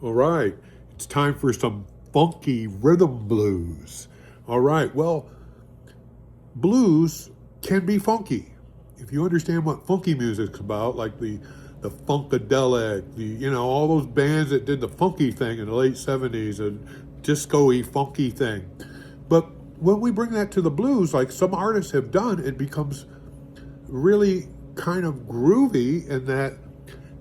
All right, it's time for some funky rhythm blues. All right, well, blues can be funky. If you understand what funky music's about, like the Funkadelic, all those bands that did the funky thing in the late 70s and disco-y funky thing. But when we bring that to the blues, like some artists have done, it becomes really kind of groovy in that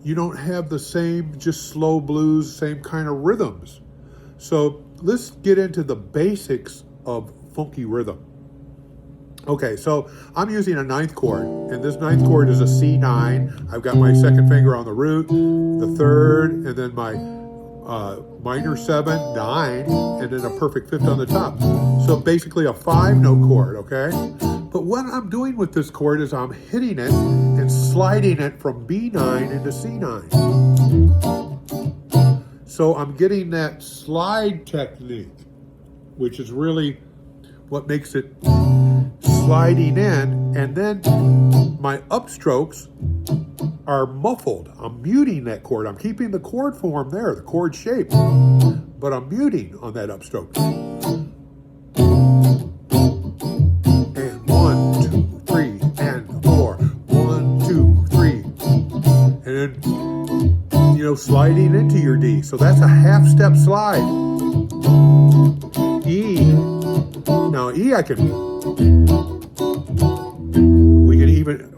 you don't have the same just slow blues, same kind of rhythms. So let's get into the basics of funky rhythm. Okay, so I'm using a ninth chord, and this ninth chord is a C9. I've got my second finger on the root, the third, and then my minor 7, 9, and then a perfect fifth on the top. So basically a 5-note chord, okay? But what I'm doing with this chord is I'm hitting it and sliding it from B9 into C9. So I'm getting that slide technique, which is really what makes it sliding in, and then my upstrokes are muffled. I'm muting that chord. I'm keeping the chord form there, the chord shape, but I'm muting on that upstroke. And 1, 2, 3, and 4. 1, 2, 3. And then, sliding into your D. So that's a half step slide. E. Now E we can even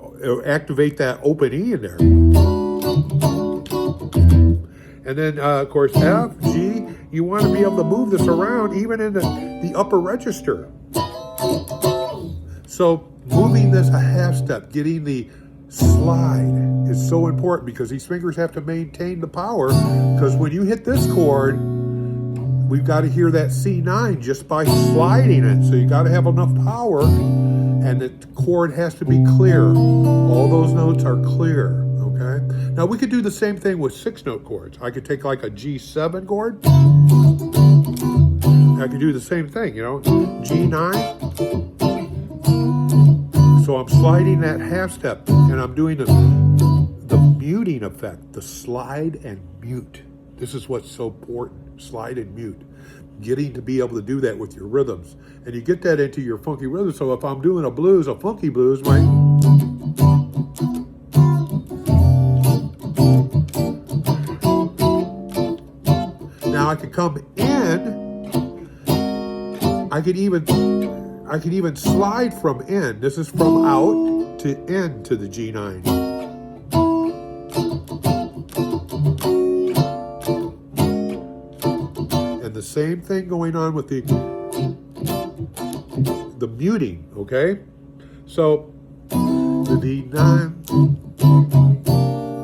activate that open E in there. And then, of course, F, G, you want to be able to move this around even in the upper register. So moving this a half step, getting the slide is so important because these fingers have to maintain the power, because when you hit this chord, we've got to hear that C9 just by sliding it. So you got to have enough power, and the chord has to be clear. All those notes are clear, okay? Now we could do the same thing with 6-note chords. I could take like a G7 chord. I could do the same thing, G9. So I'm sliding that half step, and I'm doing the muting effect, the slide and mute. This is what's so important, slide and mute. Getting to be able to do that with your rhythms. And you get that into your funky rhythm. So if I'm doing a funky blues, now I can come in, I could even slide from in. This is from out to in to the G9. The same thing going on with the muting, okay? So the D9.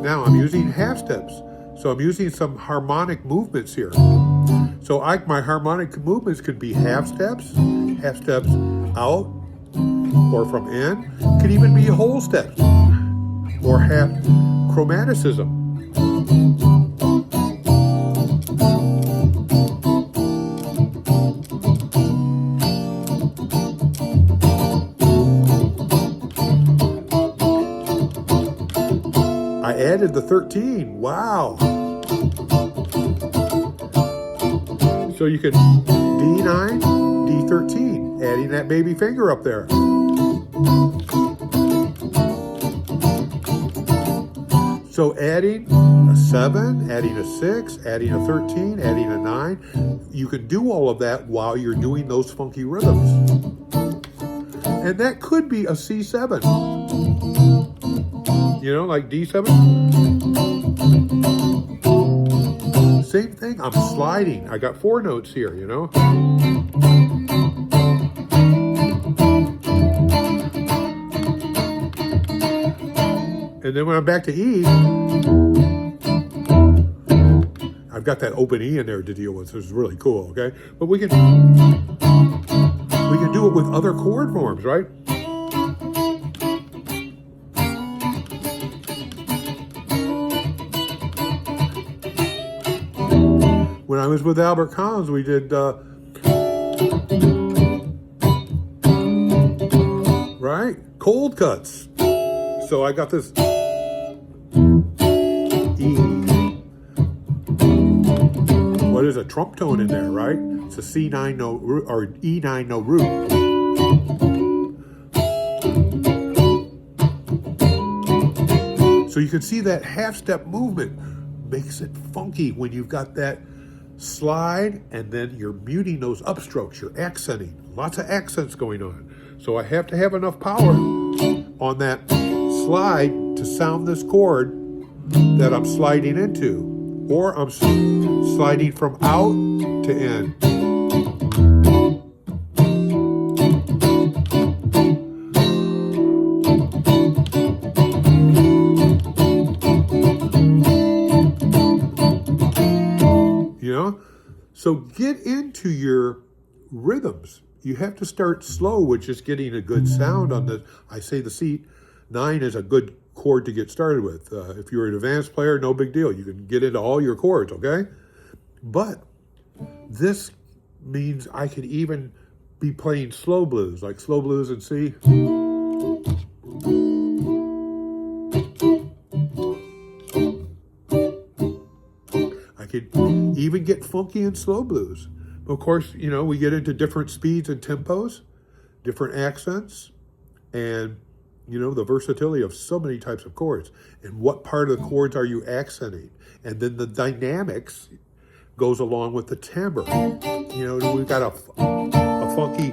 Now I'm using half steps. So I'm using some harmonic movements here. So my harmonic movements could be half steps out, or from in. Could even be whole steps, or half chromaticism. I added the 13. Wow. So you can D9, D13, adding that baby finger up there. So adding a 7, adding a 6, adding a 13, adding a 9. You can do all of that while you're doing those funky rhythms. And that could be a C7. Like D7. Same thing, I'm sliding. I got 4 notes here, And then when I'm back to E, I've got that open E in there to deal with, so it's really cool, okay? But we can do it with other chord forms, right? When I was with Albert Collins, we did, right? Cold cuts. So I got this E, What is a trump tone in there, right? It's a C9 note or E9 note root. So you can see that half-step movement makes it funky when you've got that slide and then you're muting those upstrokes, you're accenting. Lots of accents going on. So I have to have enough power on that slide to sound this chord that I'm sliding into, or I'm sliding from out to in. You know? So get into your rhythms. You have to start slow with just getting a good sound on the, I say the C9 is a good chord to get started with. If you're an advanced player, no big deal. You can get into all your chords, okay? But this means I could even be playing slow blues, like slow blues in C. I could even get funky in slow blues. Of course, you know, we get into different speeds and tempos, different accents, and, you know, the versatility of so many types of chords. And what part of the chords are you accenting? And then the dynamics goes along with the timbre. You know, we've got a funky,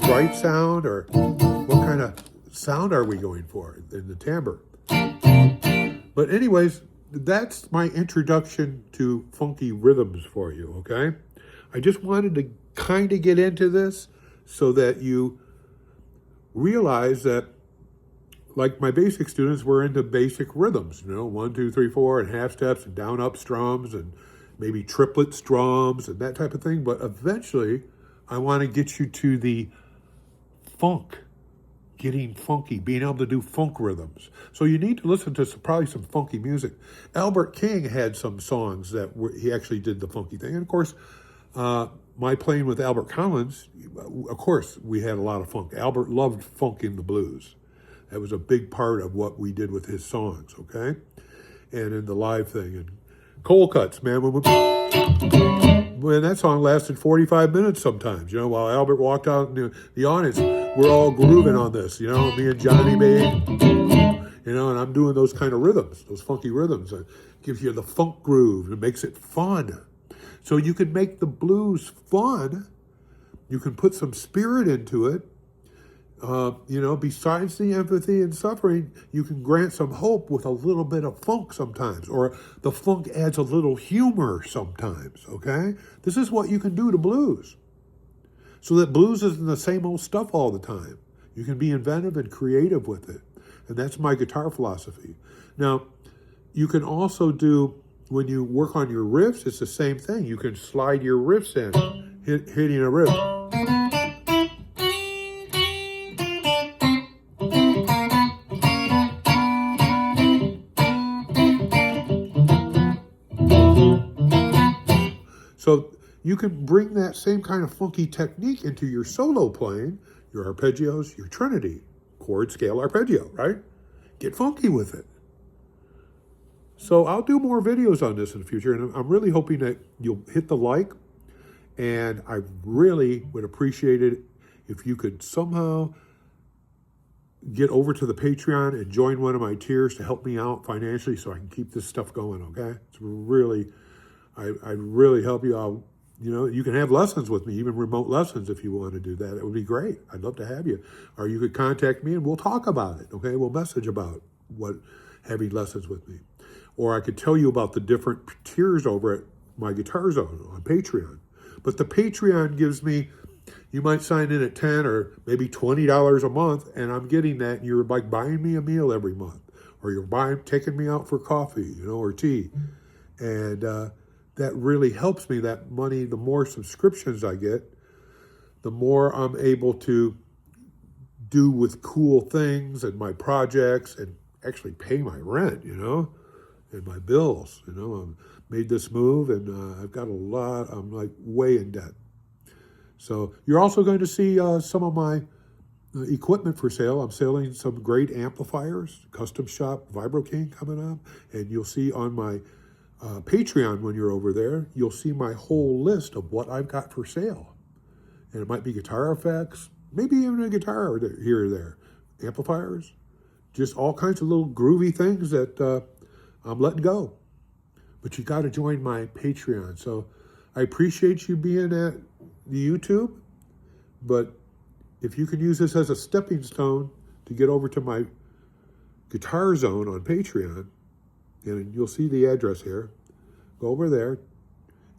bright sound, or what kind of sound are we going for in the timbre? But anyways, that's my introduction to funky rhythms for you, okay? I just wanted to kind of get into this so that you realize that, like my basic students, we're into basic rhythms, you know, 1, 2, 3, 4, and half steps and down up strums and maybe triplet strums and that type of thing. But eventually, I want to get you to the funk, getting funky, being able to do funk rhythms. So you need to listen to probably some funky music. Albert King had some songs that he actually did the funky thing. And of course, my playing with Albert Collins, of course, we had a lot of funk. Albert loved funk in the blues. That was a big part of what we did with his songs, okay? And in the live thing. And Cold Cuts, man, when that song lasted 45 minutes sometimes, you know, while Albert walked out in the audience, we're all grooving on this, you know, me and Johnny B, you know, and I'm doing those kind of rhythms, those funky rhythms. It gives you the funk groove. It makes it fun. So you can make the blues fun. You can put some spirit into it. You know, besides the empathy and suffering, you can grant some hope with a little bit of funk sometimes, or the funk adds a little humor sometimes, okay? This is what you can do to blues. So that blues isn't the same old stuff all the time. You can be inventive and creative with it. And that's my guitar philosophy. Now, you can also do, when you work on your riffs, it's the same thing. You can slide your riffs in, hitting a riff. So you can bring that same kind of funky technique into your solo playing, your arpeggios, your trinity, chord, scale, arpeggio, right? Get funky with it. So I'll do more videos on this in the future, and I'm really hoping that you'll hit the like, and I really would appreciate it if you could somehow get over to the Patreon and join one of my tiers to help me out financially so I can keep this stuff going, okay? It's really, I'd really help you out. You know, you can have lessons with me, even remote lessons if you want to do that. It would be great. I'd love to have you. Or you could contact me and we'll talk about it, okay? We'll message about having lessons with me. Or I could tell you about the different tiers over at my Guitar Zone on Patreon. But the Patreon gives me, you might sign in at $10 or maybe $20 a month, and I'm getting that, and you're like buying me a meal every month. Or you're taking me out for coffee, you know, or tea. And that really helps me. That money, the more subscriptions I get, the more I'm able to do with cool things and my projects and actually pay my rent, you know, and my bills. You know, I've made this move and I've got a lot, I'm like way in debt. So you're also going to see some of my equipment for sale. I'm selling some great amplifiers, custom shop Vibro King coming up, and you'll see on my Patreon when you're over there, you'll see my whole list of what I've got for sale. And it might be guitar effects, maybe even a guitar here or there, amplifiers, just all kinds of little groovy things that I'm letting go. But you got to join my Patreon. So I appreciate you being at the YouTube, but if you can use this as a stepping stone to get over to my Guitar Zone on Patreon, and you'll see the address here, go over there,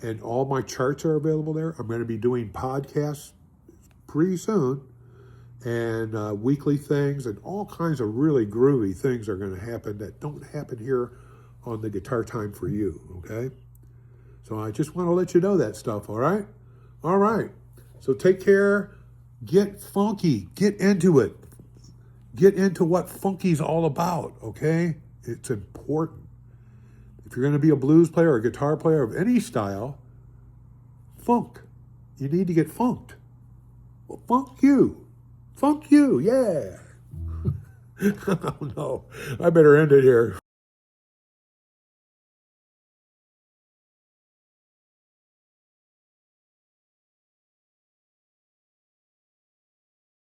and all my charts are available there. I'm going to be doing podcasts pretty soon, and weekly things, and all kinds of really groovy things are going to happen that don't happen here on the Guitar Time for You, okay? So I just want to let you know that stuff, all right? All right. So take care. Get funky. Get into it. Get into what funky's all about, okay? It's important. If you're going to be a blues player or a guitar player of any style, funk. You need to get funked. Well, funk you. Funk you, yeah. Oh, no. I better end it here.